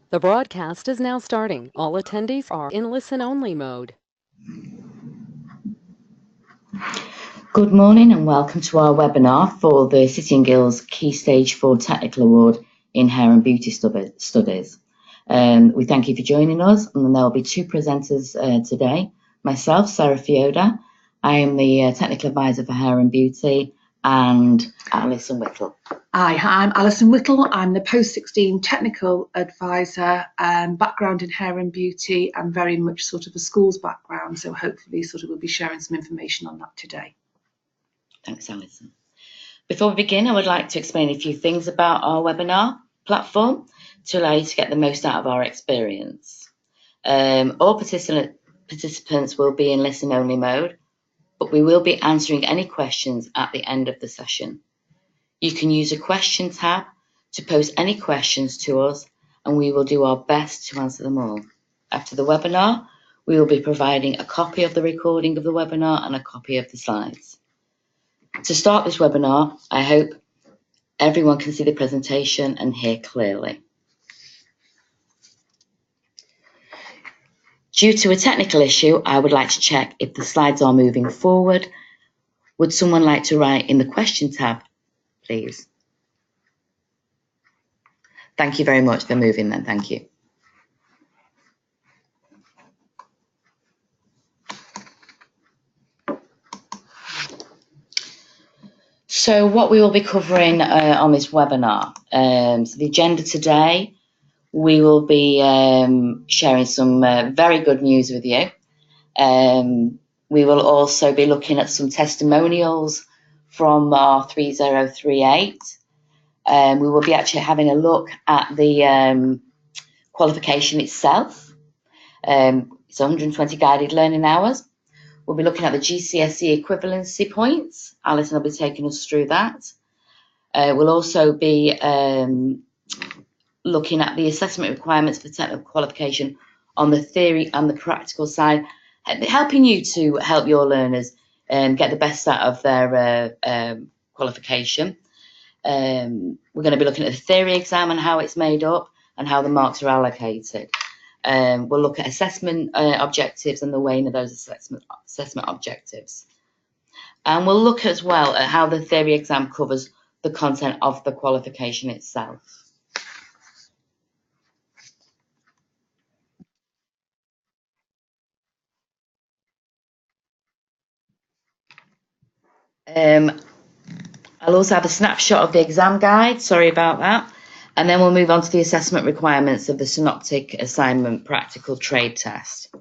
The broadcast is now starting. All attendees are in listen-only mode. Good morning and welcome to our webinar for the City & Guilds Key Stage 4 Technical Award in Hair and Beauty Studies. We thank you for joining us, and there will be two presenters today. Myself, Sarah Fioda. I am the Technical Advisor for Hair and Beauty, and Alison Whittle. Hi, I'm Alison Whittle. I'm the Post-16 Technical Advisor, background in hair and beauty, and very much sort of a schools background. So hopefully we'll be sharing some information on that today. Thanks, Alison. Before we begin, I would like to explain a few things about our webinar platform to allow you to get the most out of our experience. All participants will be in listen-only mode, but we will be answering any questions at the end of the session. You can use a question tab to post any questions to us, and we will do our best to answer them all. After the webinar, we will be providing a copy of the recording of the webinar and a copy of the slides. To start this webinar, I hope everyone can see the presentation and hear clearly. Due to a technical issue, I would like to check if the slides are moving forward. Would someone like to write in the question tab, please? Thank you very much. They're moving then. Thank you. So what we will be covering on this webinar. So the agenda today, we will be sharing some very good news with you. We will also be looking at some testimonials from our 3038. We will be actually having a look at the qualification itself. It's 120 guided learning hours. We'll be looking at the GCSE equivalency points. Alison will be taking us through that. We'll also be looking at the assessment requirements for technical qualification on the theory and the practical side, helping you to help your learners get the best out of their qualification. We're going to be looking at the theory exam and how it's made up and how the marks are allocated. We'll look at assessment objectives and the weighing of those assessment objectives. And we'll look as well at how the theory exam covers the content of the qualification itself. I'll also have a snapshot of the exam guide, sorry about that. And then we'll move on to the assessment requirements of the Synoptic Assignment Practical Trade Test.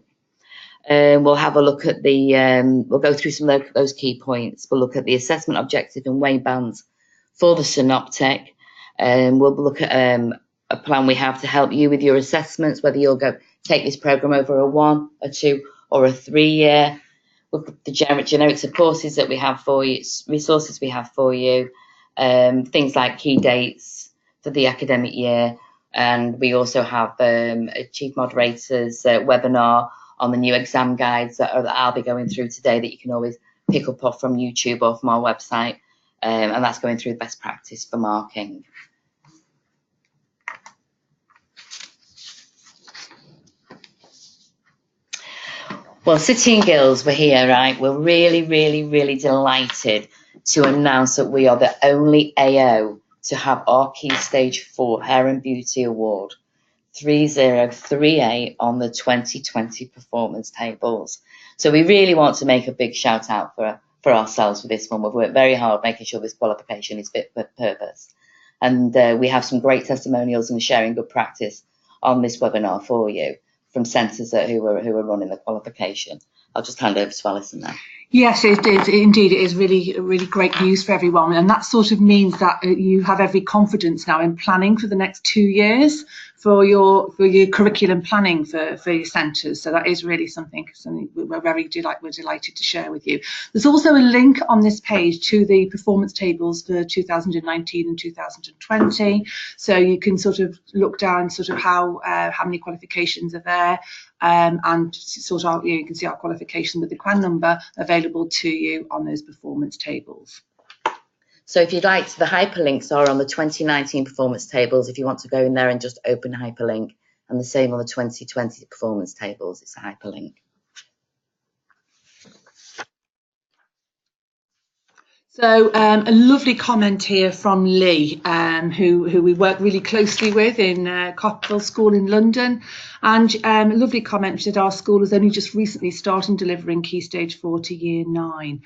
We'll have a look at we'll go through some of those key points. We'll look at the assessment objective and weight bands for the Synoptic. We'll look at a plan we have to help you with your assessments, whether you'll go take this program over a 1, a 2, or a 3 year. With the generics of courses that we have for you, resources we have for you, things like key dates for the academic year. And we also have a Chief Moderator's webinar on the new exam guides that I'll be going through today that you can always pick up off from YouTube or from our website. And that's going through best practice for marking. Well, City & Guilds, we're here, right? We're really, really, really delighted to announce that we are the only AO to have our Key Stage 4 Hair and Beauty Award 3038 on the 2020 performance tables. So we really want to make a big shout out for ourselves for this one. We've worked very hard making sure this qualification is fit for purpose. And we have some great testimonials and sharing good practice on this webinar for you from centres who are running the qualification. I'll just hand over to Alison now. Yes, it is. Indeed, it is really great news for everyone. And that sort of means that you have every confidence now in planning for the next 2 years for your curriculum planning for your centres. So that is really something we're delighted to share with you. There's also a link on this page to the performance tables for 2019 and 2020. So you can sort of look down sort of how many qualifications are there. And sort of you can see our qualification with the QAN number available to you on those performance tables. So if you'd like, the hyperlinks are on the 2019 performance tables. If you want to go in there and just open hyperlink, and the same on the 2020 performance tables. It's a hyperlink. So a lovely comment here from Lee, who we work really closely with in Coppell School in London, and a lovely comment. She said our school has only just recently started delivering Key Stage 4 to Year 9.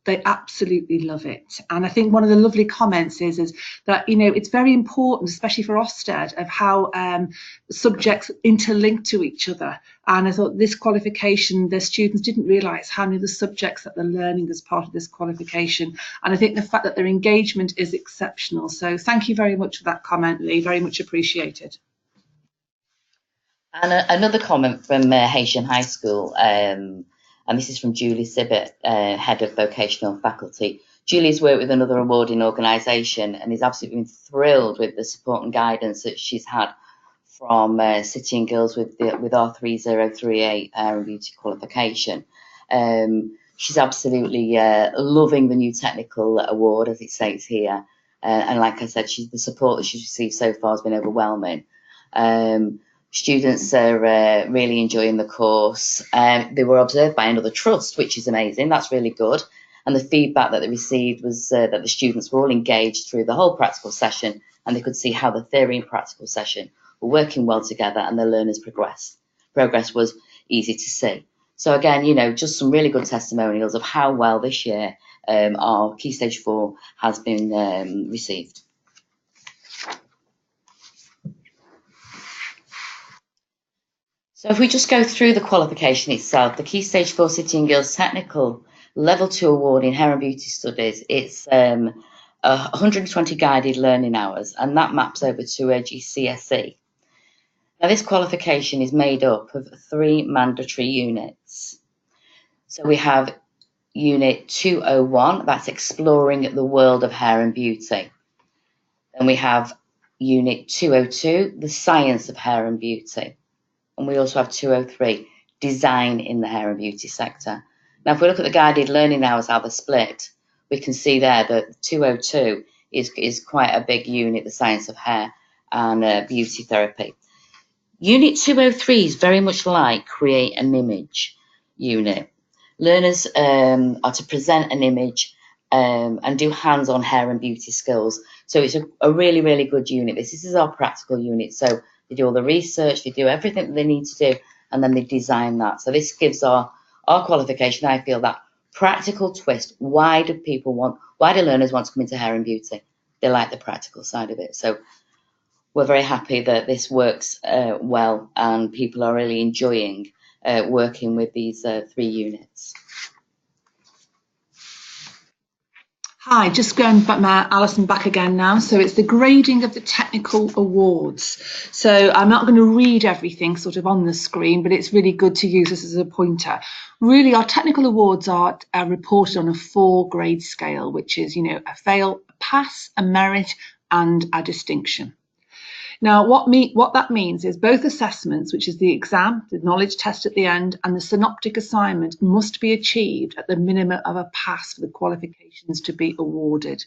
They absolutely love it. And I think one of the lovely comments is that, you know, it's very important, especially for Ofsted, of how subjects interlink to each other. And I thought this qualification, the students didn't realise how many of the subjects that they're learning as part of this qualification. And I think the fact that their engagement is exceptional. So thank you very much for that comment, Lee, very much appreciated. And another comment from Haitian High School, and this is from Julie Sibbett, Head of Vocational Faculty. Julie's worked with another awarding organisation and is absolutely been thrilled with the support and guidance that she's had from City and Girls with our 3038 Hair and Beauty qualification. She's absolutely loving the new technical award, as it states here. And like I said, the support that she's received so far has been overwhelming. Students are really enjoying the course. They were observed by another trust, which is amazing. That's really good. And the feedback that they received was that the students were all engaged through the whole practical session, and they could see how the theory and practical session were working well together, and the learners progressed. Progress was easy to see. So again, you know, just some really good testimonials of how well this year our Key Stage 4 has been received. So if we just go through the qualification itself, the Key Stage 4 City and Guilds Technical Level 2 Award in Hair and Beauty Studies, it's 120 guided learning hours, and that maps over to a GCSE. Now this qualification is made up of 3 mandatory units. So we have Unit 201, that's Exploring the World of Hair and Beauty. Then we have Unit 202, The Science of Hair and Beauty. And we also have 203, Design in the Hair and Beauty sector. Now, if we look at the guided learning hours, how they're split, we can see there that 202 is quite a big unit, the science of hair and beauty therapy. Unit 203 is very much like Create an Image unit. Learners are to present an image and do hands-on hair and beauty skills. So it's a really, really good unit. This is our practical unit. So they do all the research, they do everything that they need to do, and then they design that. So this gives our qualification, I feel, that practical twist. Why do learners want to come into hair and beauty? They like the practical side of it. So we're very happy that this works well, and people are really enjoying working with these 3 units. Hi, just going back, Alison, back again now. So it's the grading of the technical awards. So I'm not going to read everything sort of on the screen, but it's really good to use this as a pointer. Really, our technical awards are reported on a 4-grade scale, which is, you know, a fail, a pass, a merit, and a distinction. Now, what that means is both assessments, which is the exam, the knowledge test at the end, and the synoptic assignment must be achieved at the minimum of a pass for the qualifications to be awarded.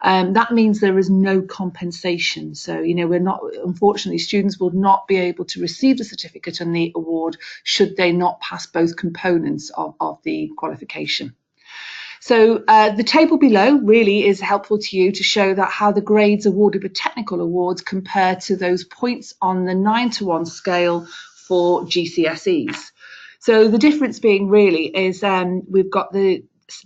That means there is no compensation. So, you know, unfortunately, students will not be able to receive the certificate and the award should they not pass both components of the qualification. So the table below really is helpful to you to show that how the grades awarded with technical awards compare to those points on the 9-to-1 scale for GCSEs. So the difference being really is we've got the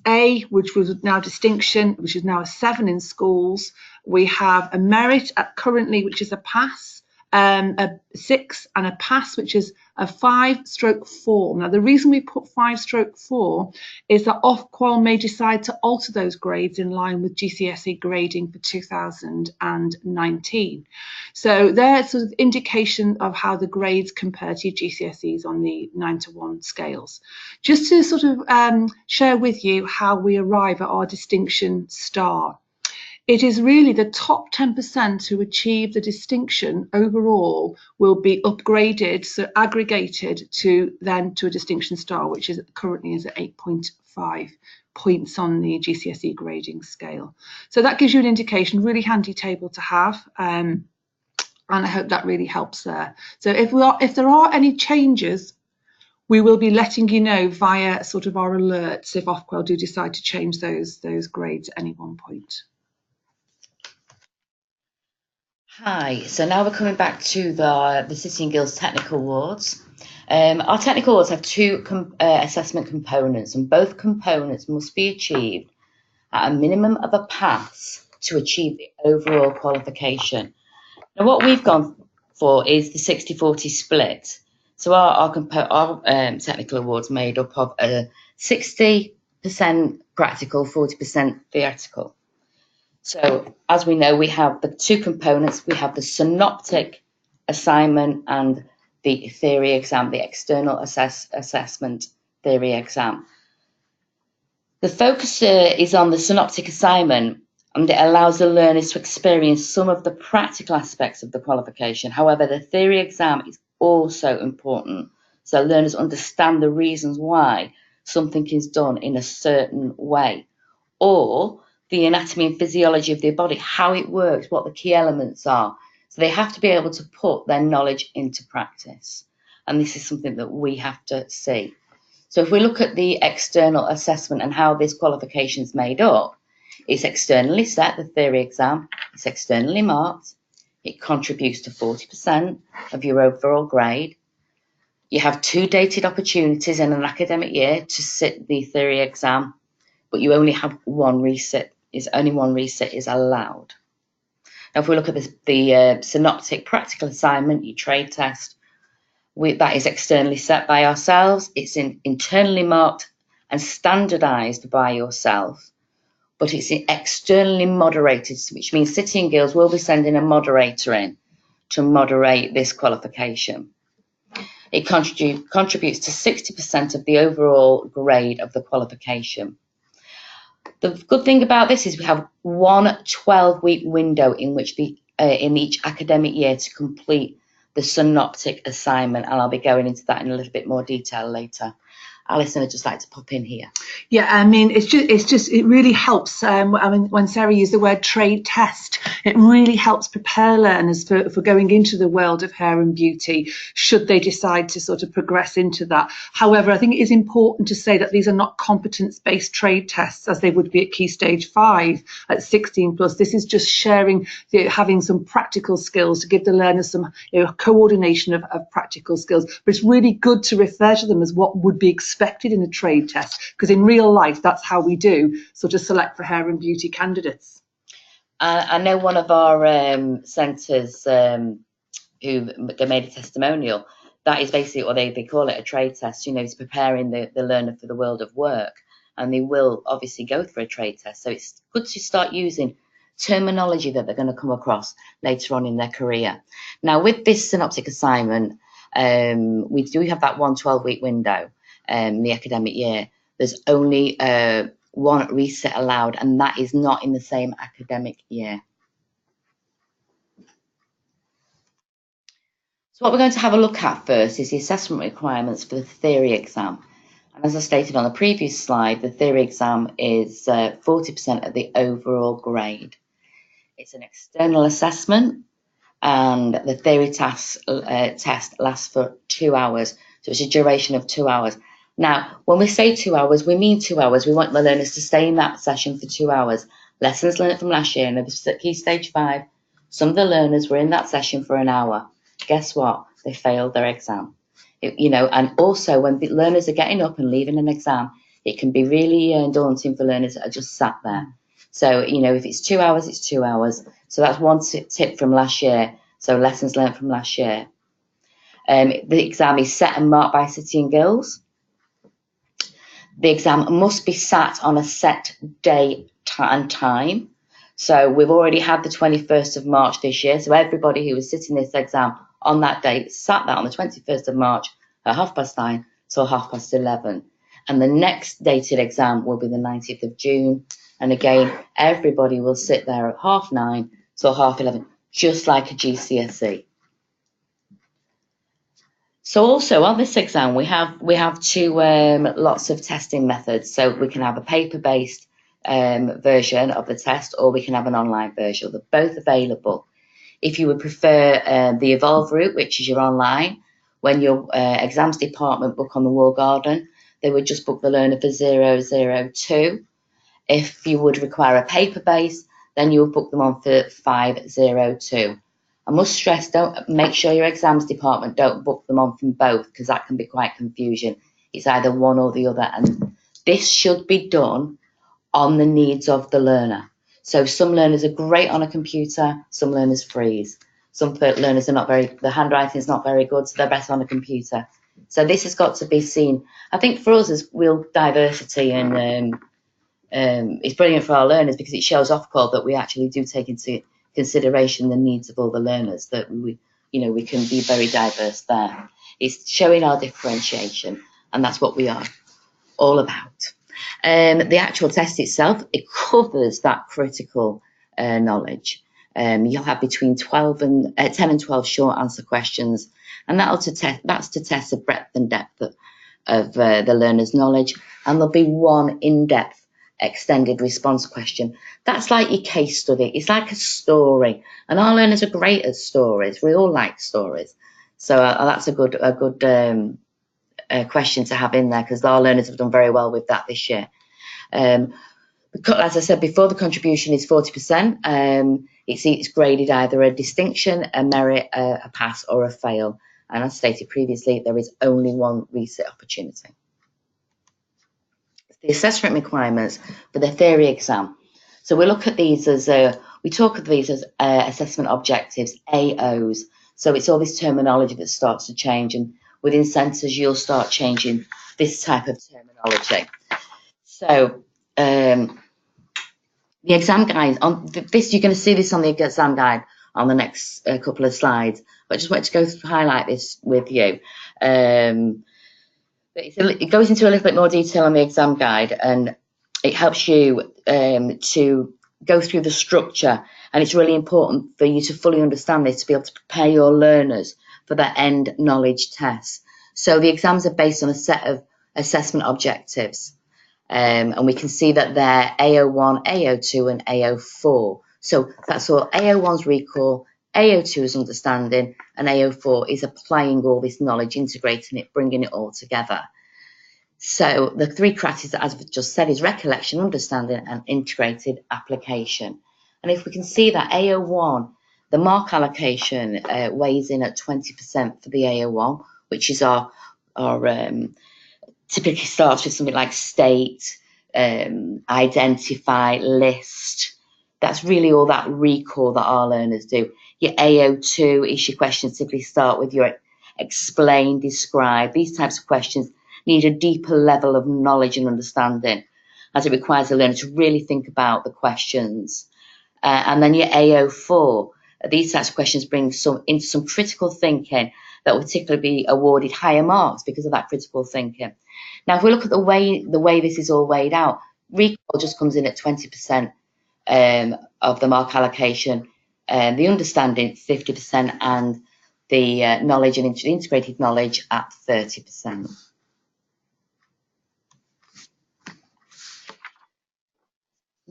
A, which was now distinction, which is now a 7 in schools. We have a merit currently, which is a pass, a 6, and a pass, which is a 5/4. Now, the reason we put 5/4 is that Ofqual may decide to alter those grades in line with GCSE grading for 2019. So there's sort of indication of how the grades compare to GCSEs on the 9-to-1 scales. Just to sort of share with you how we arrive at our distinction star. It is really the top 10% who achieve the distinction overall will be upgraded, so aggregated to a distinction star, which is currently is at 8.5 points on the GCSE grading scale. So that gives you an indication, really handy table to have. And I hope that really helps there. So if there are any changes, we will be letting you know via sort of our alerts if Ofqual do decide to change those grades at any one point. Hi, so now we're coming back to the City and Guilds Technical Awards. Our Technical Awards have two assessment components, and both components must be achieved at a minimum of a pass to achieve the overall qualification. Now, what we've gone for is the 60-40 split. So our Technical Awards made up of 60% practical, 40% theoretical. So, as we know, we have the two components. We have the synoptic assignment and the theory exam, the external assessment theory exam. The focus is on the synoptic assignment, and it allows the learners to experience some of the practical aspects of the qualification. However, the theory exam is also important, so learners understand the reasons why something is done in a certain way, or the anatomy and physiology of the body, how it works, what the key elements are. So they have to be able to put their knowledge into practice. And this is something that we have to see. So if we look at the external assessment and how this qualification is made up, it's externally set, the theory exam, it's externally marked, it contributes to 40% of your overall grade. You have 2 dated opportunities in an academic year to sit the theory exam, but you only have one resit. Only one resit is allowed. Now, if we look at the synoptic practical assignment, your trade test, that is externally set by ourselves. It's internally marked and standardised by yourself, but it's externally moderated, which means City and Guilds will be sending a moderator in to moderate this qualification. It contributes to 60% of the overall grade of the qualification. The good thing about this is we have one 12-week window in which in each academic year to complete the synoptic assignment, and I'll be going into that in a little bit more detail later. Alison, I'd just like to pop in here. Yeah, I mean, it really helps. I mean, when Sarah used the word trade test, it really helps prepare learners for going into the world of hair and beauty, should they decide to sort of progress into that. However, I think it is important to say that these are not competence-based trade tests as they would be at Key Stage 5 at 16 plus. This is just sharing, having some practical skills to give the learners some coordination of practical skills. But it's really good to refer to them as what would be expected in a trade test, because in real life that's how we do sort of select for hair and beauty candidates. I know one of our centres who they made a testimonial, that is basically what they call it, a trade test. It's preparing the learner for the world of work, and they will obviously go through a trade test. So it's good to start using terminology that they're going to come across later on in their career. Now, with this synoptic assignment, we do have that 1 12-week window. The academic year, there's only one resit allowed, and that is not in the same academic year. So what we're going to have a look at first is the assessment requirements for the theory exam. And as I stated on the previous slide, the theory exam is 40% of the overall grade. It's an external assessment, and the theory test lasts for 2 hours. So it's a duration of 2 hours. Now, when we say 2 hours, we mean 2 hours. We want the learners to stay in that session for 2 hours. Lessons learned from last year, and at Key Stage 5, some of the learners were in that session for an hour. Guess what? They failed their exam. And also when the learners are getting up and leaving an exam, it can be really daunting for learners that are just sat there. So, if it's 2 hours, it's 2 hours. So that's one tip from last year. So lessons learned from last year. The exam is set and marked by City and Guilds. The exam must be sat on a set day and time. So we've already had the 21st of March this year. So everybody who was sitting this exam on that date sat that on the 21st of March at 9:30 till 11:30. And the next dated exam will be the 19th of June. And again, everybody will sit there at 9:30 till 11:30, just like a GCSE. So also on this exam, we have two lots of testing methods. So we can have a paper-based version of the test, or we can have an online version. They're both available. If you would prefer the Evolve route, which is your online, when your exams department book on the Wall Garden, they would just book the learner for 002. If you would require a paper base, then you would book them on for 502. I must stress, don't make sure your exams department don't book them on from both, because that can be quite confusing. It's either one or the other, and this should be done on the needs of the learner. So some learners are great on a computer, some learners freeze. Some learners are not the handwriting is not very good, so they're better on a computer. So this has got to be seen. I think for us as real diversity, and it's brilliant for our learners because it shows Ofqual that we actually do take into consideration the needs of all the learners, that we can be very diverse there. It's showing our differentiation, and that's what we are all about. The actual test itself, it covers that critical knowledge. You'll have between 10 and 12 short answer questions, and that's to test the breadth and depth of the learner's knowledge. And there'll be one in-depth extended response question. That's like your case study. It's like a story, and our learners are great at stories. We all like stories, so that's a good question to have in there, because our learners have done very well with that this year. As I said before, the contribution is 40%. It's graded either a distinction, a merit, a pass, or a fail. And as stated previously, there is only one resit opportunity. The assessment requirements for the theory exam. So we look at these as assessment objectives, AOs. So it's all this terminology that starts to change, and within centres you'll start changing this type of terminology. So the exam guide on this, you're going to see this on the exam guide on the next couple of slides. But I just wanted to highlight this with you. It goes into a little bit more detail on the exam guide, and it helps you to go through the structure. And it's really important for you to fully understand this to be able to prepare your learners for their end knowledge tests. So the exams are based on a set of assessment objectives. And we can see that they're AO1, AO2, and AO4. So that's all. AO1's recall, AO2 is understanding, and AO4 is applying all this knowledge, integrating it, bringing it all together. So the three criteria, as I've just said, is recollection, understanding, and integrated application. And if we can see that AO1, the mark allocation weighs in at 20% for the AO1, which is our typically starts with something like state, identify, list. That's really all that recall that our learners do. Your AO2 is your questions typically start with your explain, describe. These types of questions need a deeper level of knowledge and understanding, as it requires the learner to really think about the questions. And then your AO4, these types of questions bring into some critical thinking that will particularly be awarded higher marks because of that critical thinking. Now, if we look at the way this is all weighed out, recall just comes in at 20% of the mark allocation, the understanding 50%, and the knowledge and integrated knowledge at 30%.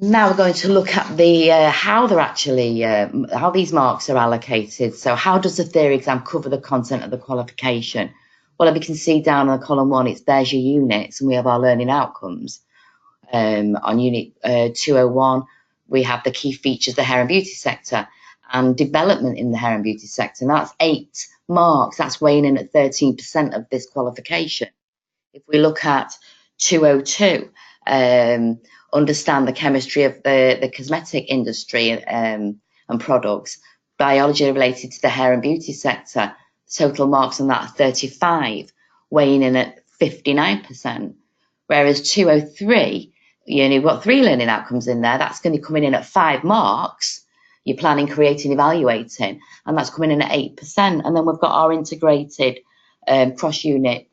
Now we're going to look at the how they're actually how these marks are allocated. So how does the theory exam cover the content of the qualification? Well, if you can see down on column 1, there's your units, and we have our learning outcomes. On unit 201, we have the key features of the hair and beauty sector and development in the hair and beauty sector. And that's 8 marks. That's weighing in at 13% of this qualification. If we look at 202, understand the chemistry of the cosmetic industry and products, biology related to the hair and beauty sector, total marks on that are 35, weighing in at 59%. Whereas 203, you've got 3 learning outcomes in there, that's going to be coming in at 5 marks. You're planning, creating, evaluating, and that's coming in at 8%. And then we've got our integrated cross-unit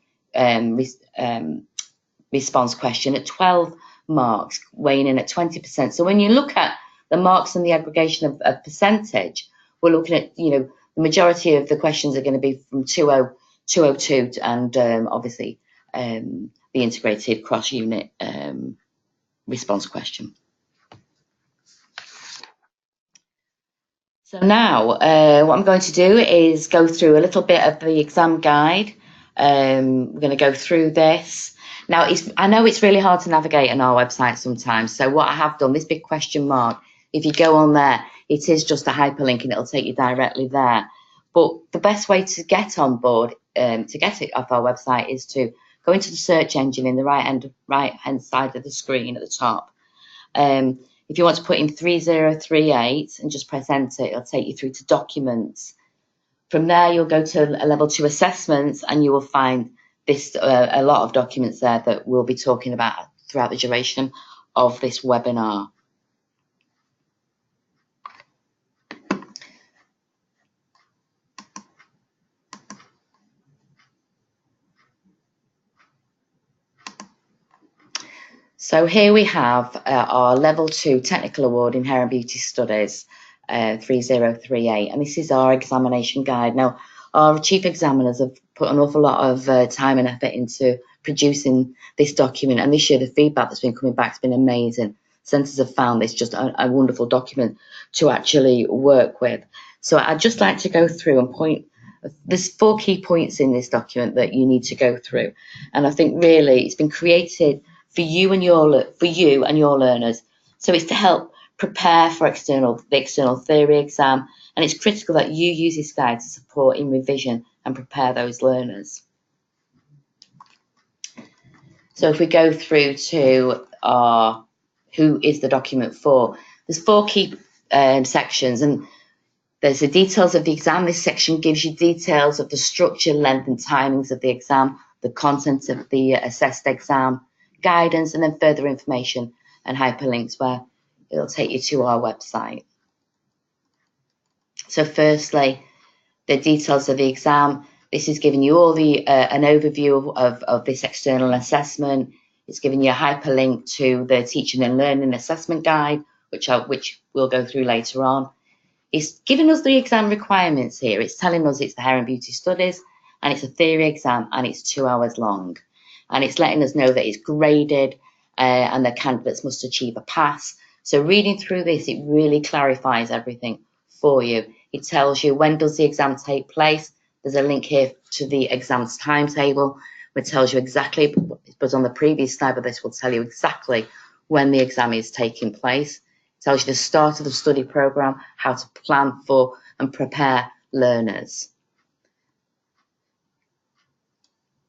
response question at 12 marks, weighing in at 20%. So when you look at the marks and the aggregation of percentage, we're looking at, the majority of the questions are going to be from 202 and obviously the integrated cross-unit response question. So now what I'm going to do is go through a little bit of the exam guide. We're going to go through this. Now, I know it's really hard to navigate on our website sometimes. So what I have done, this big question mark, if you go on there, it is just a hyperlink and it'll take you directly there. But the best way to get on board, to get it off our website, is to go into the search engine in the right-hand side of the screen at the top. If you want to put in 3038 and just press enter, it'll take you through to documents. From there, you'll go to a level 2 assessments and you will find this a lot of documents there that we'll be talking about throughout the duration of this webinar. So here we have our level 2 technical award in hair and beauty studies, 3038, and this is our examination guide. Now, our chief examiners have put an awful lot of time and effort into producing this document, and this year the feedback that's been coming back has been amazing. Centres have found this just a wonderful document to actually work with. So I'd just like to go through and point. There's 4 key points in this document that you need to go through, and I think really it's been created for you and your learners. So it's to help prepare for the external theory exam, and it's critical that you use this guide to support in revision and prepare those learners. So if we go through to our who is the document for, there's 4 key sections, and there's the details of the exam. This section gives you details of the structure, length and timings of the exam, the content of the assessed exam, guidance, and then further information and hyperlinks where it'll take you to our website. So firstly, the details of the exam. This is giving you all the an overview of this external assessment. It's giving you a hyperlink to the teaching and learning assessment guide, which we'll go through later on. It's giving us the exam requirements here. It's telling us it's the hair and beauty studies, and it's a theory exam, and it's 2 hours long. And it's letting us know that it's graded and the candidates must achieve a pass. So reading through this, it really clarifies everything for you. It tells you when does the exam take place. There's a link here to the exam's timetable, which tells you exactly, but on the previous slide, but this will tell you exactly when the exam is taking place. It tells you the start of the study programme, how to plan for and prepare learners.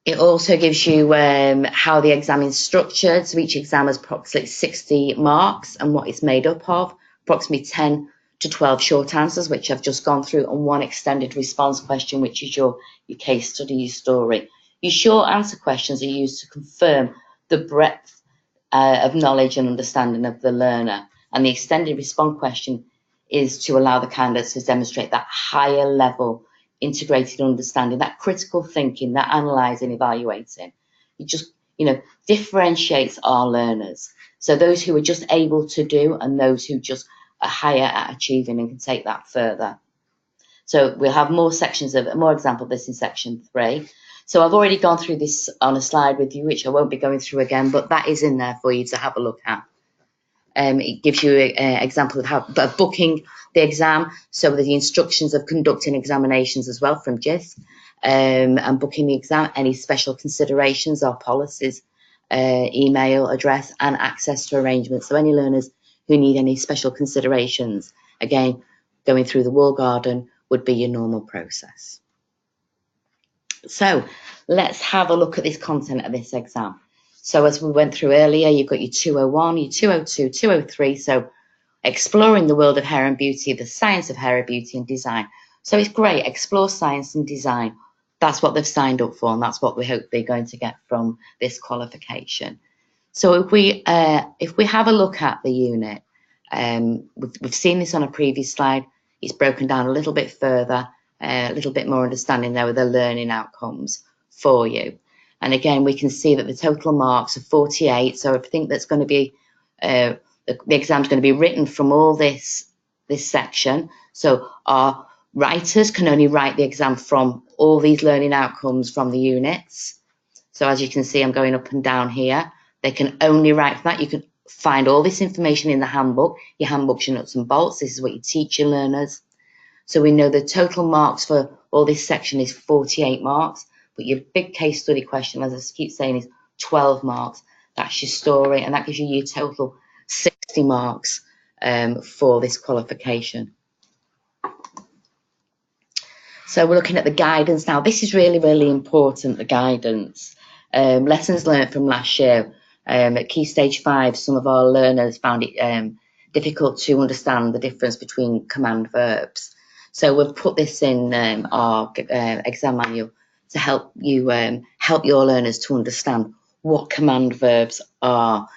It also gives you how the exam is structured. So each exam has approximately 60 marks and what it's made up of, approximately 10 to 12 short answers, which I've just gone through, and 1 extended response question, which is your case study, your story. Your short answer questions are used to confirm the breadth of knowledge and understanding of the learner. And the extended response question is to allow the candidates to demonstrate that higher level integrated understanding, that critical thinking, that analysing, evaluating. It just, differentiates our learners. So those who are just able to do and those who just are higher at achieving and can take that further. So we'll have more examples of this in section 3. So I've already gone through this on a slide with you, which I won't be going through again, but that is in there for you to have a look at. It gives you an example of booking the exam, so with the instructions of conducting examinations as well from GIS, and booking the exam, any special considerations or policies, email address and access to arrangements. So any learners who need any special considerations, again, going through the wall garden would be your normal process. So let's have a look at this content of this exam. So as we went through earlier, you've got your 201, your 202, 203. So exploring the world of hair and beauty, the science of hair and beauty and design. So it's great, explore science and design. That's what they've signed up for, and that's what we hope they're going to get from this qualification. So if we have a look at the unit, we've seen this on a previous slide. It's broken down a little bit further, a little bit more understanding there with the learning outcomes for you. And again, we can see that the total marks are 48. So I think that's going to be, the exam's going to be written from all this section. So our writers can only write the exam from all these learning outcomes from the units. So as you can see, I'm going up and down here. They can only write for that. You can find all this information in the handbook. Your handbook's your nuts and bolts. This is what you teach your learners. So we know the total marks for all this section is 48 marks, but your big case study question, as I keep saying, is 12 marks. That's your story, and that gives you your total 60 marks for this qualification. So we're looking at the guidance now. This is really, really important, the guidance. Lessons learned from last year. At Key Stage 5, some of our learners found it difficult to understand the difference between command verbs. So we've put this in our exam manual to help you help your learners to understand what command verbs are.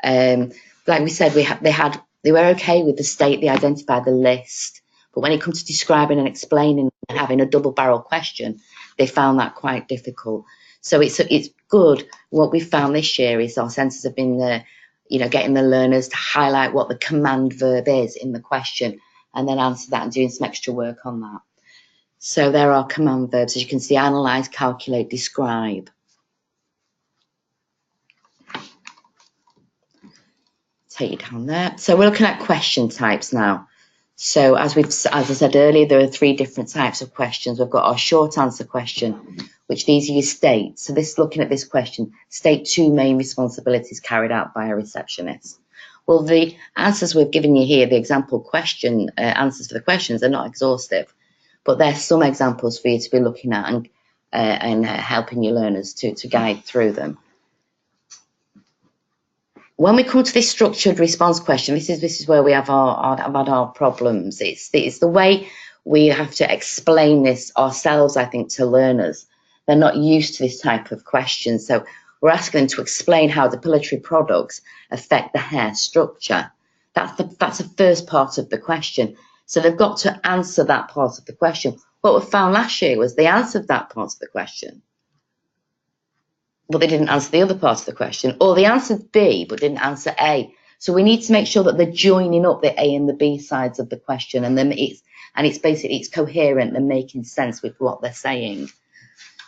Like we said, they were okay with the state, they identified the list, but when it comes to describing and explaining and having a double barrel question, they found that quite difficult. So it's good. What we found this year is our centres have been getting the learners to highlight what the command verb is in the question and then answer that and doing some extra work on that. So there are command verbs, as you can see: analyse, calculate, describe. Take you down there. So we're looking at question types now. So as I said earlier, there are 3 different types of questions. We've got our short answer question, which these are your states. So looking at this question, state 2 main responsibilities carried out by a receptionist. Well, the answers we've given you here, the example question answers for the questions, are not exhaustive, but there's some examples for you to be looking at and helping your learners to guide through them. When we come to this structured response question, this is where we have our problems. It's the way we have to explain this ourselves, I think, to learners. They're not used to this type of question. So we're asking them to explain how depilatory products affect the hair structure. That's the first part of the question. So they've got to answer that part of the question. What we found last year was they answered that part of the question, but they didn't answer the other part of the question, or they answered B but didn't answer A. So we need to make sure that they're joining up the A and the B sides of the question, and then it's coherent and making sense with what they're saying.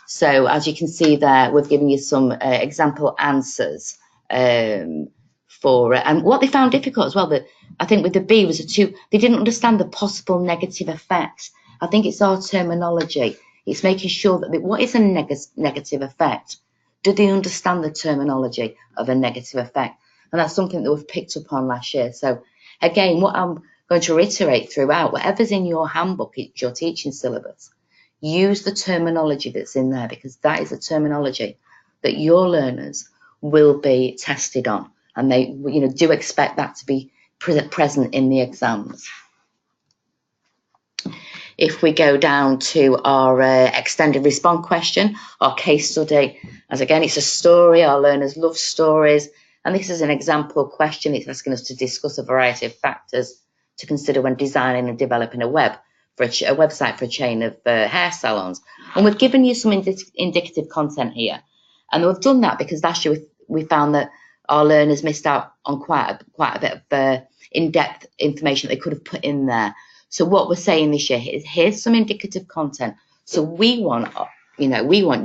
So as you can see there, we've given you some example answers for it. And what they found difficult as well, that I think with the B was they didn't understand the possible negative effects. I think it's our terminology. It's making sure that what is a negative effect? Do they understand the terminology of a negative effect? And that's something that we've picked up on last year. So again, what I'm going to reiterate throughout, whatever's in your handbook, it's your teaching syllabus, use the terminology that's in there, because that is the terminology that your learners will be tested on. And they do expect that to be present in the exams. If we go down to our extended response question, our case study, as again, it's a story. Our learners love stories. And this is an example question. It's asking us to discuss a variety of factors to consider when designing and developing a website for a chain of hair salons. And we've given you some indicative content here. And we've done that because last year we found that our learners missed out on quite a bit of in-depth information they could have put in there. So what we're saying this year is, here's some indicative content. So we want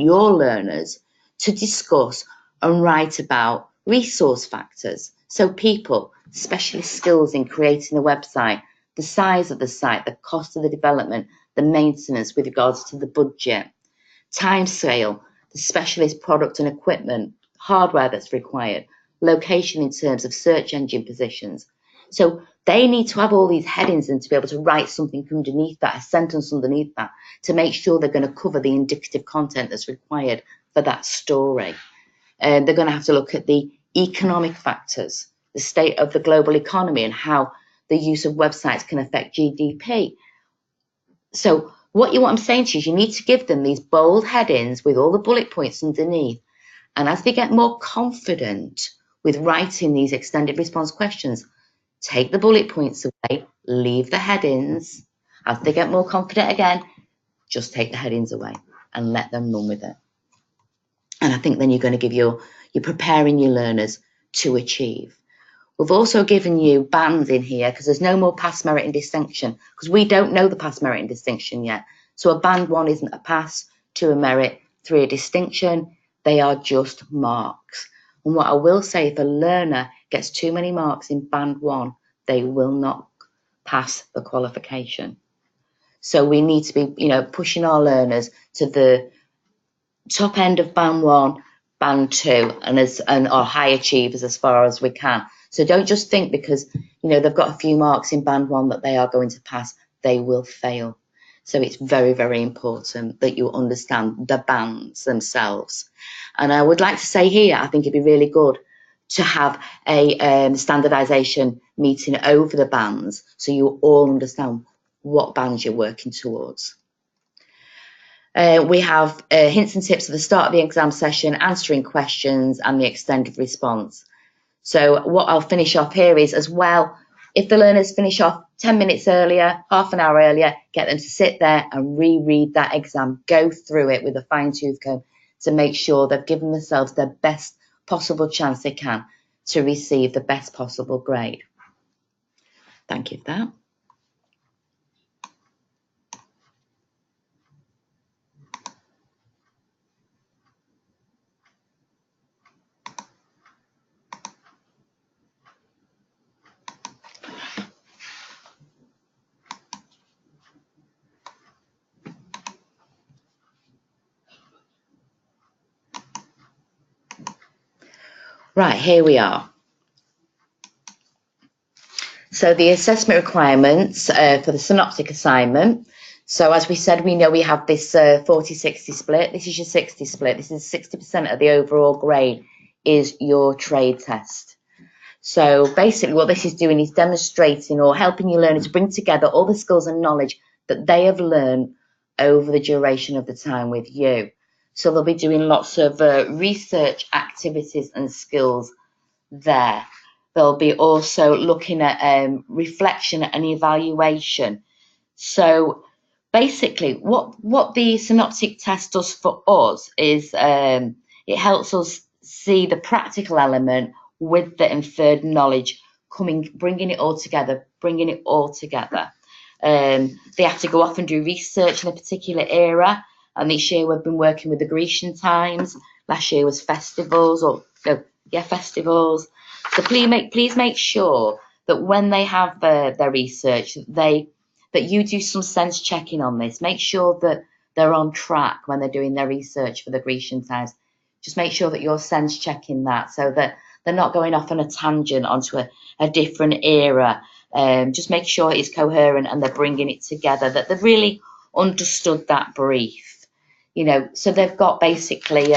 your learners to discuss and write about resource factors. So people, specialist skills in creating a website, the size of the site, the cost of the development, the maintenance with regards to the budget, time scale, the specialist product and equipment, hardware that's required, location in terms of search engine positions. So they need to have all these headings and to be able to write something underneath that, a sentence underneath that, to make sure they're going to cover the indicative content that's required for that story. They're going to have to look at the economic factors, the state of the global economy, and how the use of websites can affect GDP. So what I'm saying to you is, you need to give them these bold headings with all the bullet points underneath. And as they get more confident with writing these extended response questions, take the bullet points away, leave the headings. As they get more confident again, just take the headings away and let them run with it. And I think then you're preparing your learners to achieve. We've also given you bands in here, because there's no more pass, merit and distinction, because we don't know the pass, merit and distinction yet. So a band 1 isn't a pass, 2 a merit, 3 a distinction. They are just marks. And what I will say, if a learner gets too many marks in band 1, they will not pass the qualification. So we need to be, pushing our learners to the top end of band 1, band 2, and our high achievers as far as we can. So don't just think because, they've got a few marks in band 1 that they are going to pass. They will fail. So it's very, very important that you understand the bands themselves. And I would like to say here, I think it'd be really good to have a standardisation meeting over the bands so you all understand what bands you're working towards. We have hints and tips at the start of the exam session, answering questions and the extended response. So what I'll finish off here is as well, if the learners finish off 10 minutes earlier, half an hour earlier, get them to sit there and reread that exam, go through it with a fine-tooth comb to make sure they've given themselves the best possible chance they can to receive the best possible grade. Thank you for that. Right, here we are. So the assessment requirements for the synoptic assignment. So as we said, we know we have this 40-60 split. This is your 60 split. This is 60% of the overall grade is your trade test. So basically what this is doing is demonstrating or helping your learner to bring together all the skills and knowledge that they have learned over the duration of the time with you. So they'll be doing lots of research activities and skills there. They'll be also looking at reflection and evaluation. So basically what the synoptic test does for us is it helps us see the practical element with the inferred knowledge bringing it all together. They have to go off and do research in a particular era, and this year we've been working with the Grecian times. Last year was festivals. So please make sure that when they have their research, that you do some sense checking on this. Make sure that they're on track when they're doing their research for the Grecian times. Just make sure that you're sense checking that so that they're not going off on a tangent onto a different era. Just make sure it's coherent and they're bringing it together, that they've really understood that brief. So they've got basically,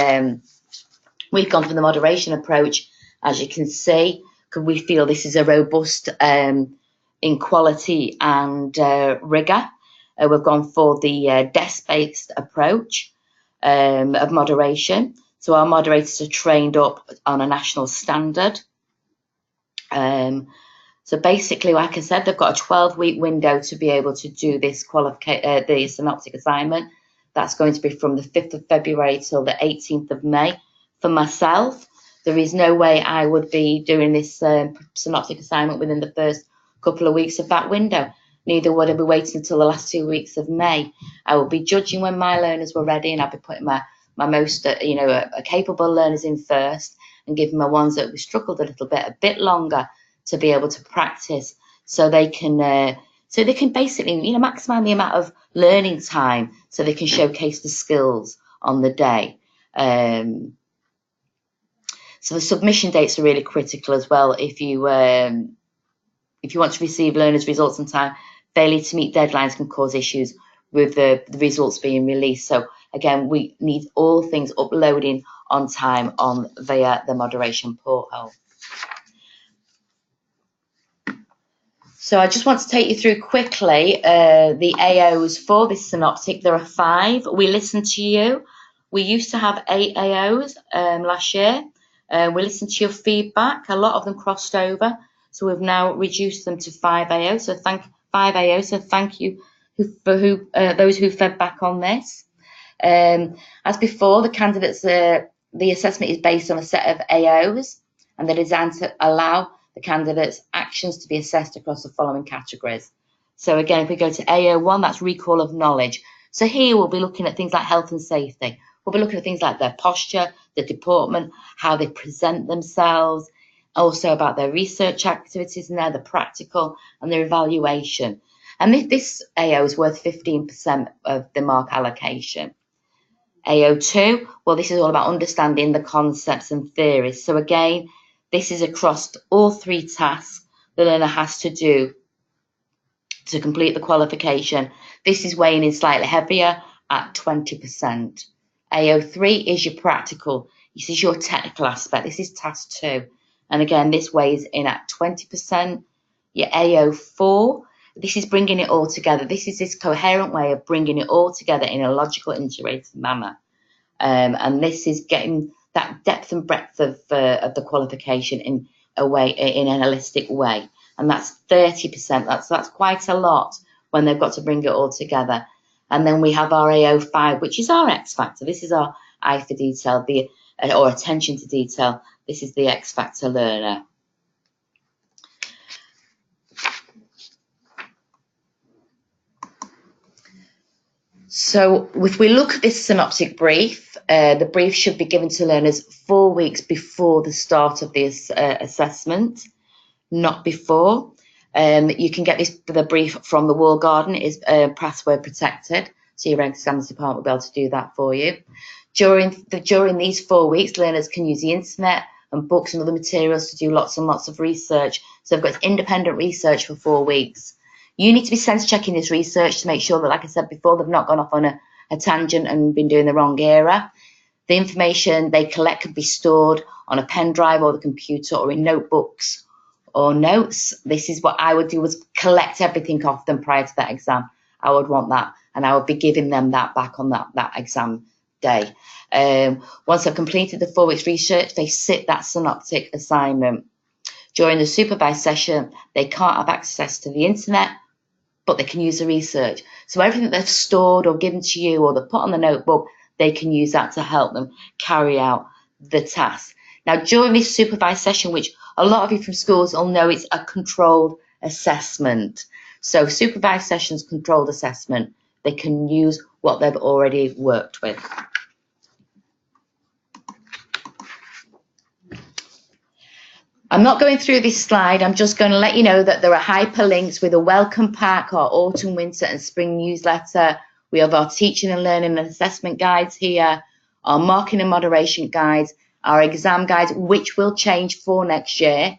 we've gone for the moderation approach, as you can see, because we feel this is a robust in quality and rigour. We've gone for the desk-based approach of moderation. So our moderators are trained up on a national standard. So basically, like I said, they've got a 12-week window to be able to do this the synoptic assignment. That's going to be from the 5th of February till the 18th of May. For myself, there is no way I would be doing this synoptic assignment within the first couple of weeks of that window. Neither would I be waiting until the last 2 weeks of May. I will be judging when my learners were ready, and I'll be putting my most capable learners in first and giving my ones that we struggled a bit longer to be able to practice, so they can basically maximize the amount of learning time, so they can showcase the skills on the day. So the submission dates are really critical as well. If you want to receive learners' results on time, failure to meet deadlines can cause issues with the results being released. So again, we need all things uploading on time via the moderation portal. So I just want to take you through quickly the AOs for this synoptic. There are 5. We listened to you. We used to have 8 AOs last year. We listened to your feedback. A lot of them crossed over, so we've now reduced them to 5 AOs. So thank you for those who fed back on this. As before, the candidates, the assessment is based on a set of AOs, and they're designed to allow the candidates' actions to be assessed across the following categories. So again, if we go to AO1, that's recall of knowledge. So here we'll be looking at things like health and safety. We'll be looking at things like their posture, their deportment, how they present themselves, also about their research activities and the practical and their evaluation. And this AO is worth 15% of the mark allocation. AO2, well, this is all about understanding the concepts and theories. So again, this is across all 3 tasks the learner has to do to complete the qualification. This is weighing in slightly heavier at 20%. AO3 is your practical. This is your technical aspect. This is task 2. And again, this weighs in at 20%. Your AO4, this is bringing it all together. This is this coherent way of bringing it all together in a logical, integrated manner. And this is getting that depth and breadth of the qualification in a way, in an holistic way. And that's 30%. That's quite a lot when they've got to bring it all together. And then we have our AO5, which is our X factor. This is our eye for detail, or attention to detail. This is the X factor learner. So if we look at this synoptic brief, the brief should be given to learners 4 weeks before the start of the assessment, not before. You can get the brief from the wall garden. It is password protected, so your exams department will be able to do that for you. During these 4 weeks, learners can use the internet and books and other materials to do lots and lots of research. So they've got independent research for 4 weeks. You need to be sense checking this research to make sure that, like I said before, they've not gone off on a tangent and been doing the wrong era. The information they collect can be stored on a pen drive or the computer or in notebooks or notes. This is what I would do, was collect everything off them prior to that exam. I would want that, and I would be giving them that back on that exam day. Once they've completed the 4 weeks research, they sit that synoptic assignment. During the supervised session, they can't have access to the internet, but they can use the research. So everything that they've stored or given to you or they've put on the notebook, they can use that to help them carry out the task. Now, during this supervised session, which a lot of you from schools will know, it's a controlled assessment. So supervised sessions, controlled assessment, they can use what they've already worked with. I'm not going through this slide. I'm just going to let you know that there are hyperlinks with a welcome pack, our autumn, winter and spring newsletter. We have our teaching and learning and assessment guides here, our marking and moderation guides, our exam guides, which will change for next year.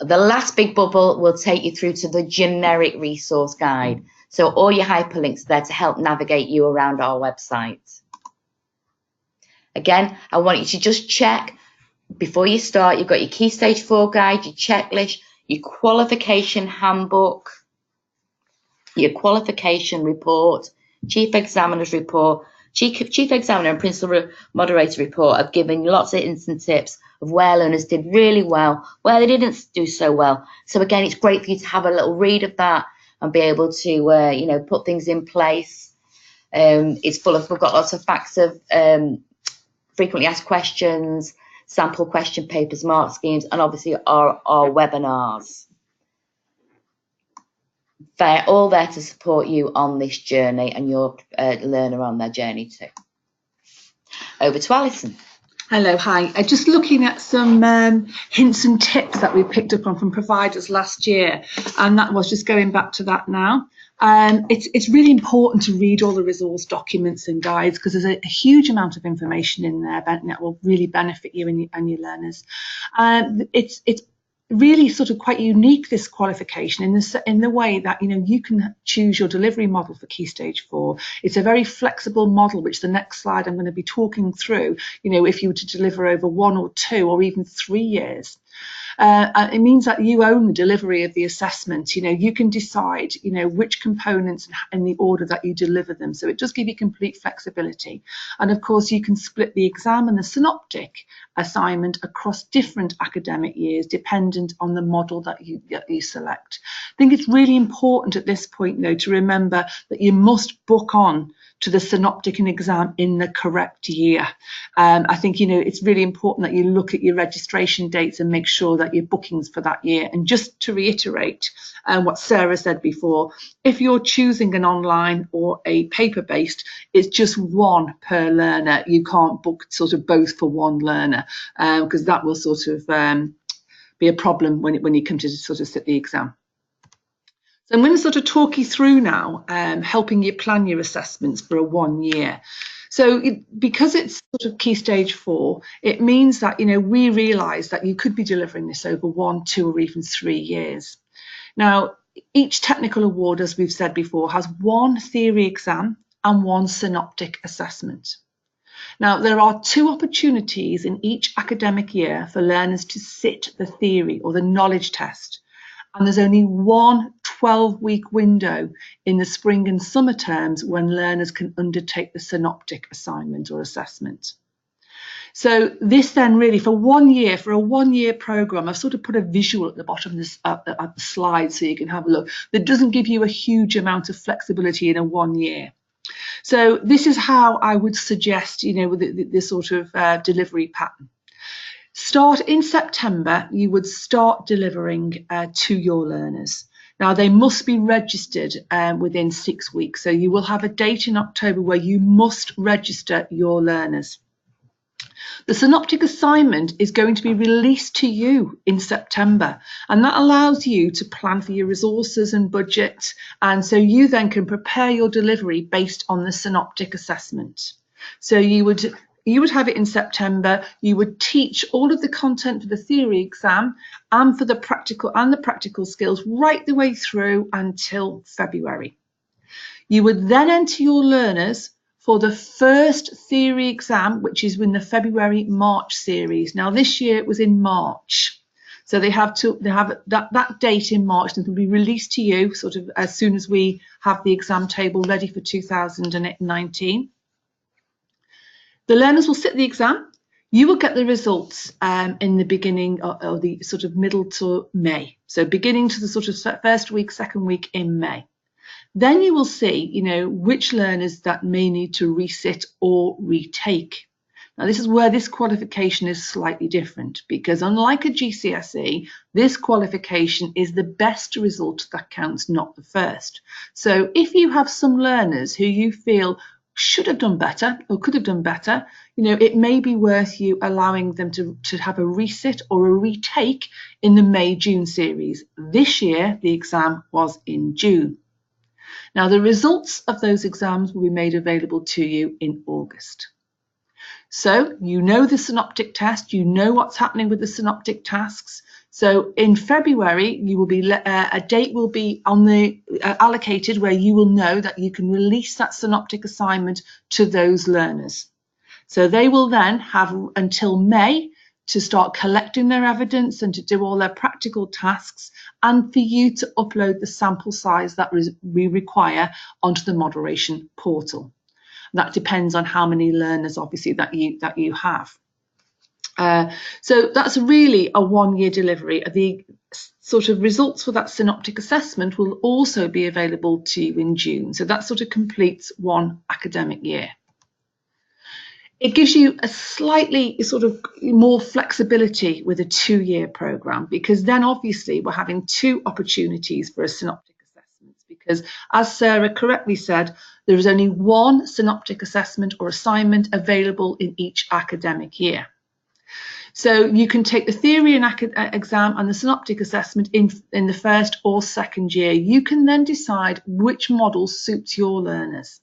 The last big bubble will take you through to the generic resource guide. So all your hyperlinks are there to help navigate you around our website. Again, I want you to just check before you start. You've got your Key Stage 4 guide, your checklist, your qualification handbook, your qualification report, chief examiner's report. Chief examiner and principal moderator report have given you lots of instant tips of where learners did really well, where they didn't do so well. So again, it's great for you to have a little read of that and be able to put things in place. We've got lots of facts of frequently asked questions, sample question papers, mark schemes, and obviously our webinars. They're all there to support you on this journey and your learner on their journey too. Over to Alison. Hello, hi. Just looking at some hints and tips that we picked up on from providers last year, and that was just going back to that now. It's really important to read all the resource documents and guides, because there's a huge amount of information in there that will really benefit you and your learners. It's really sort of quite unique, this qualification, in the way that you can choose your delivery model for Key Stage 4. It's a very flexible model, which the next slide I'm going to be talking through. If you were to deliver over 1 or 2 or even 3 years. It means that you own the delivery of the assessment. You can decide, which components and the order that you deliver them. So it does give you complete flexibility. And of course, you can split the exam and the synoptic assignment across different academic years, dependent on the model that you select. I think it's really important at this point, though, to remember that you must book on to the synoptic and exam in the correct year. I think, it's really important that you look at your registration dates and make sure that your bookings for that year. And just to reiterate what Sarah said before, if you're choosing an online or a paper-based, it's just 1 per learner. You can't book sort of both for 1 learner, because that will sort of be a problem when you come to sort of sit the exam. So I'm going to sort of talk you through now, helping you plan your assessments for a 1 year. So because it's sort of Key Stage 4, it means that, we realise that you could be delivering this over 1, 2 or even 3 years. Now, each technical award, as we've said before, has 1 theory exam and 1 synoptic assessment. Now, there are 2 opportunities in each academic year for learners to sit the theory or the knowledge test. And there's only 1 12-week window in the spring and summer terms when learners can undertake the synoptic assignment or assessment. So this then really, for a 1-year programme, I've sort of put a visual at the bottom of this, at the slide so you can have a look. That doesn't give you a huge amount of flexibility in a 1 year. So this is how I would suggest, the sort of delivery pattern. Start in September, you would start delivering to your learners. Now, they must be registered within 6 weeks. So you will have a date in October where you must register your learners. The synoptic assignment is going to be released to you in September, and that allows you to plan for your resources and budget. And so you then can prepare your delivery based on the synoptic assessment. So you would have it in September. You would teach all of the content for the theory exam and for the practical skills right the way through until February. You would then enter your learners for the first theory exam, which is in the February-March series. Now, this year it was in March. So they have that date in March that will be released to you sort of as soon as we have the exam table ready for 2019. The learners will sit the exam. You will get the results in the beginning or the sort of middle to May. So beginning to the sort of first week, second week in May. Then you will see, which learners that may need to resit or retake. Now, this is where this qualification is slightly different, because unlike a GCSE, this qualification is the best result that counts, not the first. So if you have some learners who you feel should have done better or could have done better, it may be worth you allowing them to have a resit or a retake in the May-June series. This year, the exam was in June. Now, the results of those exams will be made available to you in August. So you know the synoptic test, you know what's happening with the synoptic tasks. So in February, you will be a date will be on the allocated where you will know that you can release that synoptic assignment to those learners. So they will then have until May to start collecting their evidence and to do all their practical tasks, and for you to upload the sample size that we require onto the moderation portal. That depends on how many learners, obviously, that you have. So that's really a 1-year delivery. The sort of results for that synoptic assessment will also be available to you in June. So that sort of completes 1 academic year. It gives you a slightly sort of more flexibility with a 2-year programme, because then obviously we're having 2 opportunities for a synoptic assessment, because as Sarah correctly said, there is only 1 synoptic assessment or assignment available in each academic year. So you can take the theory and exam and the synoptic assessment in the first or second year. You can then decide which model suits your learners.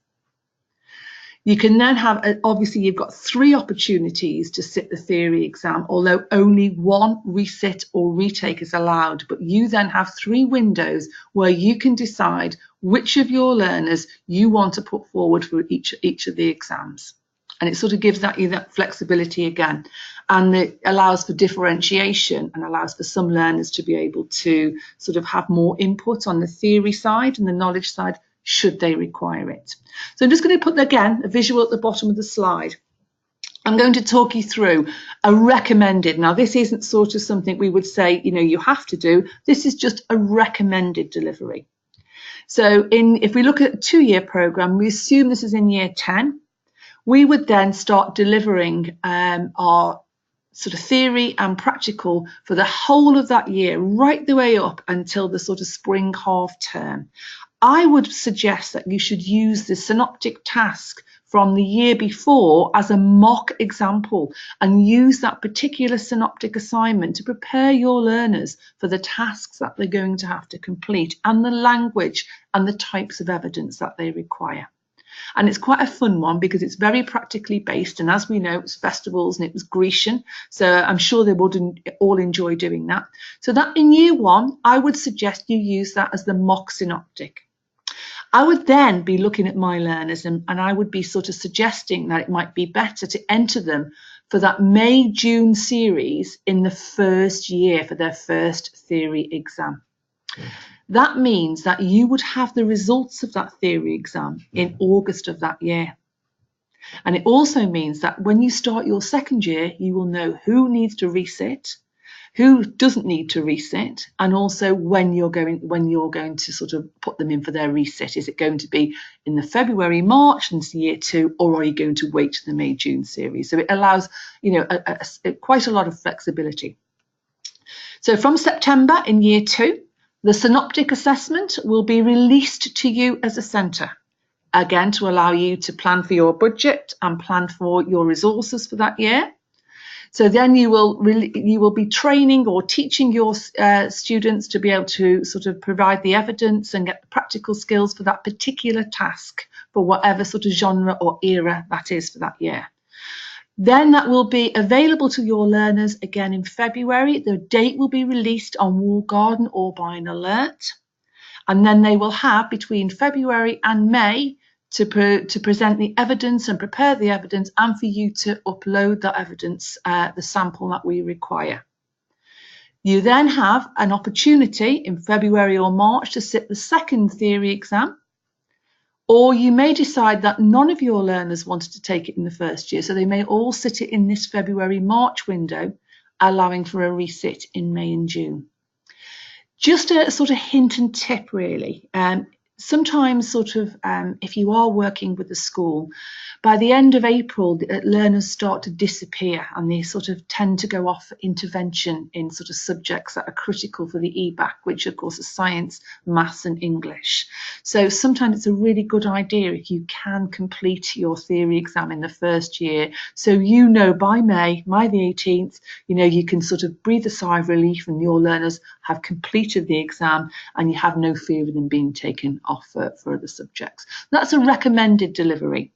You can then have, obviously, you've got 3 opportunities to sit the theory exam, although only 1 resit or retake is allowed. But you then have 3 windows where you can decide which of your learners you want to put forward for each of the exams. And it sort of gives you that flexibility again. And it allows for differentiation and allows for some learners to be able to sort of have more input on the theory side and the knowledge side, should they require it. So I'm just going to put, again, a visual at the bottom of the slide. I'm going to talk you through a recommended. Now, this isn't sort of something we would say, you have to do. This is just a recommended delivery. So if we look at a 2-year programme, we assume this is in year 10. We would then start delivering our sort of theory and practical for the whole of that year, right the way up until the sort of spring half term. I would suggest that you should use the synoptic task from the year before as a mock example and use that particular synoptic assignment to prepare your learners for the tasks that they're going to have to complete and the language and the types of evidence that they require. And it's quite a fun one because it's very practically based. And as we know, it's festivals and it was Grecian. So I'm sure they would all enjoy doing that. So that in year one, I would suggest you use that as the mock synoptic. I would then be looking at my learners and I would be sort of suggesting that it might be better to enter them for that May-June series in the first year for their first theory exam. That means that you would have the results of that theory exam in August of that year. And it also means that when you start your second year, you will know who needs to resit, who doesn't need to resit, and also when you're going to sort of put them in for their resit. Is it going to be in the February, March into year two, or are you going to wait to the May, June series? So it allows, quite a lot of flexibility. So from September in year two, the synoptic assessment will be released to you as a centre, again, to allow you to plan for your budget and plan for your resources for that year. So then you will be training or teaching your students to be able to sort of provide the evidence and get the practical skills for that particular task for whatever sort of genre or era that is for that year. Then that will be available to your learners again in February. The date will be released on Wall Garden or by an alert. And then they will have between February and May to present the evidence and prepare the evidence and for you to upload that evidence, the sample that we require. You then have an opportunity in February or March to sit the second theory exam. Or you may decide that none of your learners wanted to take it in the first year, so they may all sit it in this February-March window, allowing for a resit in May and June. Just a sort of hint and tip, really. Sometimes if you are working with the school, by the end of April, learners start to disappear and they sort of tend to go off for intervention in sort of subjects that are critical for the EBAC, which of course is science, maths and English. So sometimes it's a really good idea if you can complete your theory exam in the first year. So by May the 18th, you can sort of breathe a sigh of relief and your learners have completed the exam and you have no fear of them being taken off for other subjects. That's a recommended delivery.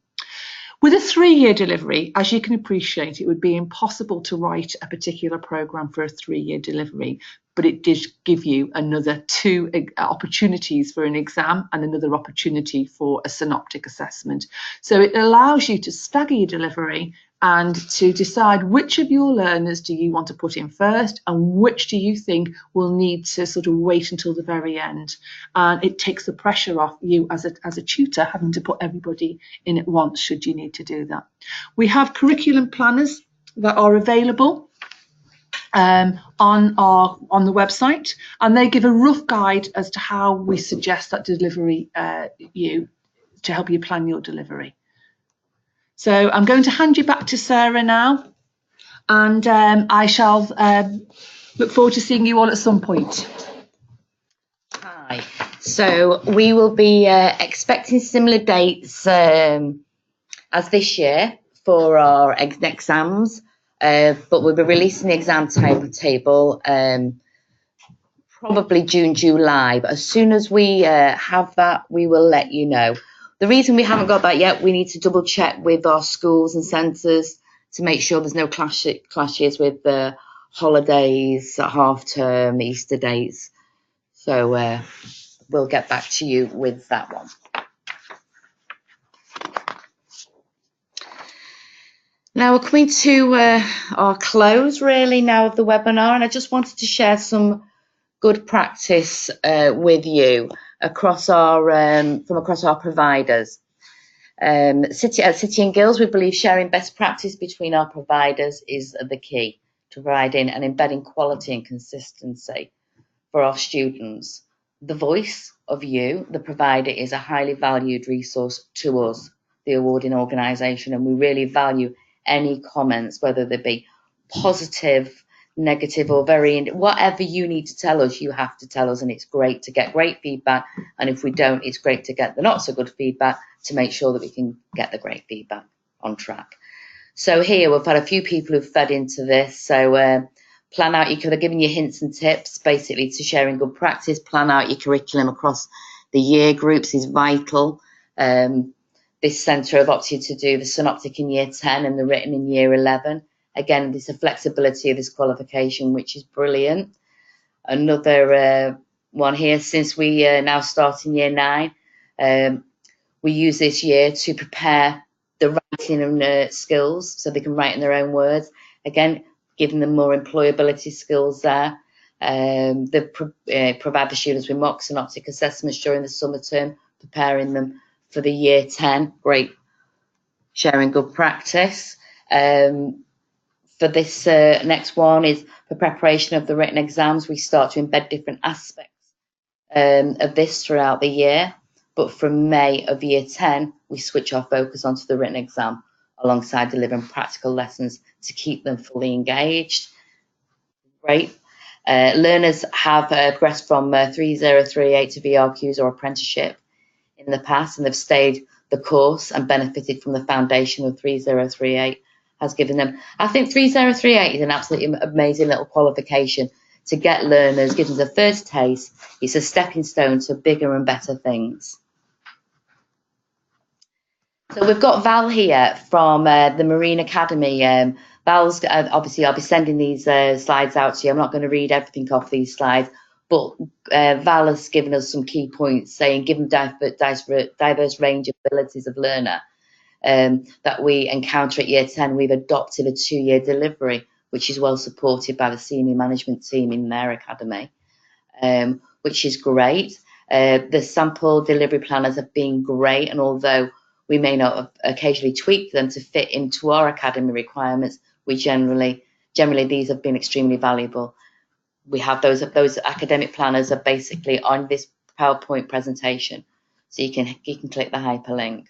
With a 3-year delivery, as you can appreciate, it would be impossible to write a particular programme for a 3-year delivery, but it did give you another 2 opportunities for an exam and another opportunity for a synoptic assessment. So it allows you to stagger your delivery and to decide which of your learners do you want to put in first and which do you think will need to sort of wait until the very end. And it takes the pressure off you as a tutor having to put everybody in at once should you need to do that. We have curriculum planners that are available on the website, and they give a rough guide as to how we suggest that delivery to help you plan your delivery. So I'm going to hand you back to Sarah now, and I shall look forward to seeing you all at some point. Hi. So we will be expecting similar dates as this year for our exams, but we'll be releasing the exam timetable probably June, July. But as soon as we have that, we will let you know. The reason we haven't got that yet, we need to double check with our schools and centres to make sure there's no clashes with the holidays, half term, Easter dates. So we'll get back to you with that one. Now we're coming to our close really now of the webinar, and I just wanted to share some good practice with you across our from across our providers. At City and Guilds, we believe sharing best practice between our providers is the key to providing and embedding quality and consistency for our students. The voice of you, the provider, is a highly valued resource to us, the awarding organisation, and we really value any comments, whether they be positive, negative, or whatever you need to tell us, you have to tell us, and it's great to get great feedback, and if we don't, it's great to get the not so good feedback to make sure that we can get the great feedback on track. So here we've had a few people who've fed into this. So plan out they're giving you hints and tips basically to sharing good practice. Plan out your curriculum across the year groups is vital. This centre have opted to do the synoptic in year 10 and the written in year 11. Again, there's a flexibility of this qualification, which is brilliant. Another one here, since we now start in year 9, we use this year to prepare the writing and skills so they can write in their own words. Again, giving them more employability skills there. They provide the students with mock synoptic assessments during the summer term, preparing them for the year 10. Great, sharing good practice. For this next one is for preparation of the written exams. We start to embed different aspects of this throughout the year. But from May of year 10, we switch our focus onto the written exam alongside delivering practical lessons to keep them fully engaged. Great. Learners have progressed from 3038 to VRQs or apprenticeship in the past, and they've stayed the course and benefited from the foundation of 3038 has given them. I think 3038 is an absolutely amazing little qualification to get learners, give them the first taste. It's a stepping stone to bigger and better things. So we've got Val here from the Marine Academy. Val's, obviously, I'll be sending these slides out to you. I'm not going to read everything off these slides, but Val has given us some key points, saying given diverse range of abilities of learner that we encounter at year 10, we've adopted a 2-year delivery, which is well supported by the senior management team in their academy, which is great. The sample delivery planners have been great, and although we may not have occasionally tweaked them to fit into our academy requirements, we generally these have been extremely valuable. We have those academic planners are basically on this PowerPoint presentation, so you can click the hyperlink.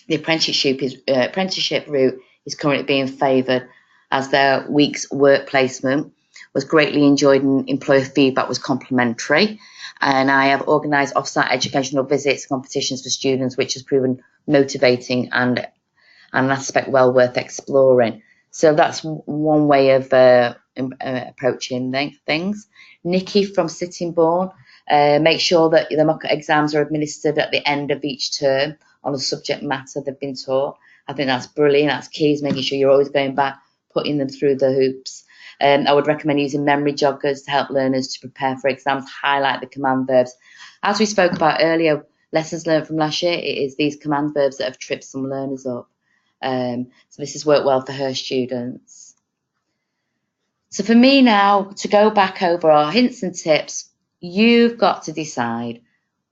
The apprenticeship route is currently being favoured as their week's work placement was greatly enjoyed and employer feedback was complimentary. And I have organised off-site educational visits and competitions for students, which has proven motivating and an aspect well worth exploring. So that's one way of approaching things. Nikki from Sittingbourne, make sure that the mock exams are administered at the end of each term on a subject matter they've been taught. I think that's brilliant. That's key, is making sure you're always going back, putting them through the hoops. I would recommend using memory joggers to help learners to prepare for exams, highlight the command verbs. As we spoke about earlier, lessons learned from last year, it is these command verbs that have tripped some learners up. So this has worked well for her students. So for me now, to go back over our hints and tips, you've got to decide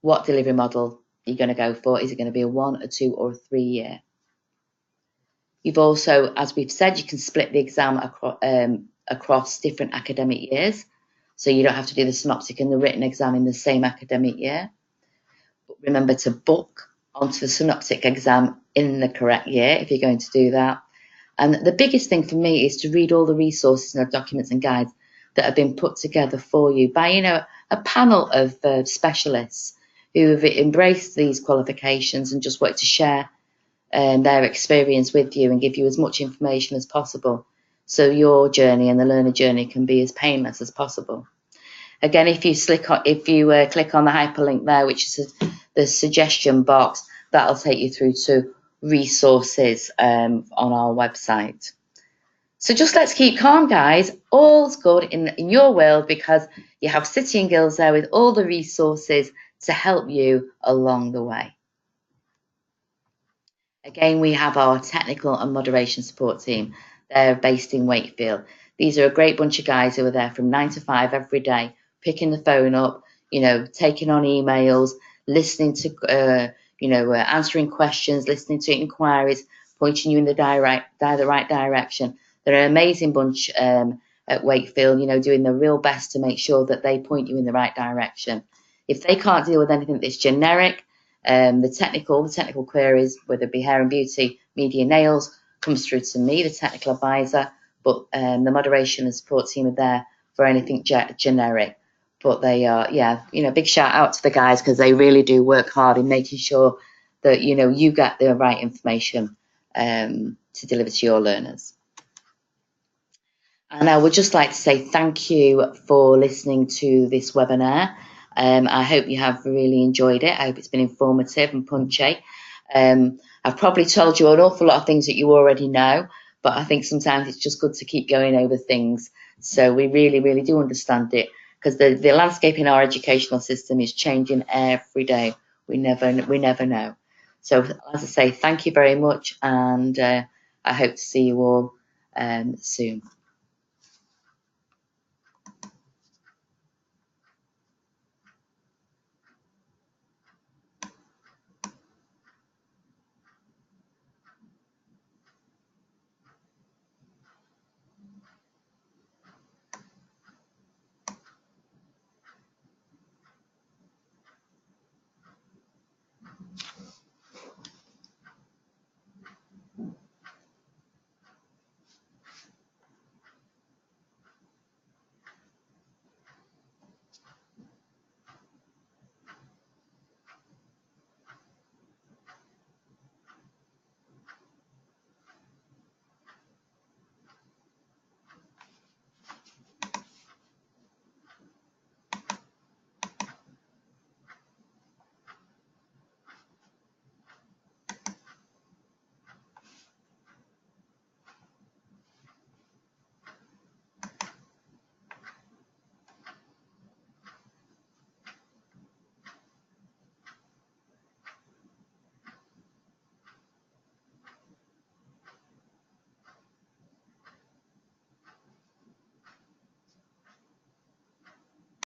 what delivery model you're going to go for. Is it going to be a 1, a 2, or a 3 year? You've also, as we've said, you can split the exam across different academic years. So you don't have to do the synoptic and the written exam in the same academic year. But remember to book onto the synoptic exam in the correct year if you're going to do that. And the biggest thing for me is to read all the resources and documents and guides that have been put together for you by, a panel of specialists who have embraced these qualifications and just work to share their experience with you and give you as much information as possible, so your journey and the learner journey can be as painless as possible. Again, if you click on the hyperlink there, which is the suggestion box, that'll take you through to resources on our website. So just let's keep calm, guys. All's good in your world, because you have City and Guilds there with all the resources to help you along the way. Again, we have our technical and moderation support team. They're based in Wakefield. These are a great bunch of guys who are there from 9 to 5 every day, picking the phone up, taking on emails, listening to, answering questions, listening to inquiries, pointing you in the right direction. They're an amazing bunch at Wakefield, doing their real best to make sure that they point you in the right direction. If they can't deal with anything that's generic, the technical queries, whether it be hair and beauty, media, nails, comes through to me, the technical advisor, but the moderation and support team are there for anything generic. But they are, big shout out to the guys, because they really do work hard in making sure that, you know, you get the right information to deliver to your learners. And I would just like to say thank you for listening to this webinar. I hope you have really enjoyed it. I hope it's been informative and punchy. I've probably told you an awful lot of things that you already know, but I think sometimes it's just good to keep going over things. So we really, really do understand it, because the landscape in our educational system is changing every day. We never know. So as I say, thank you very much, and I hope to see you all soon.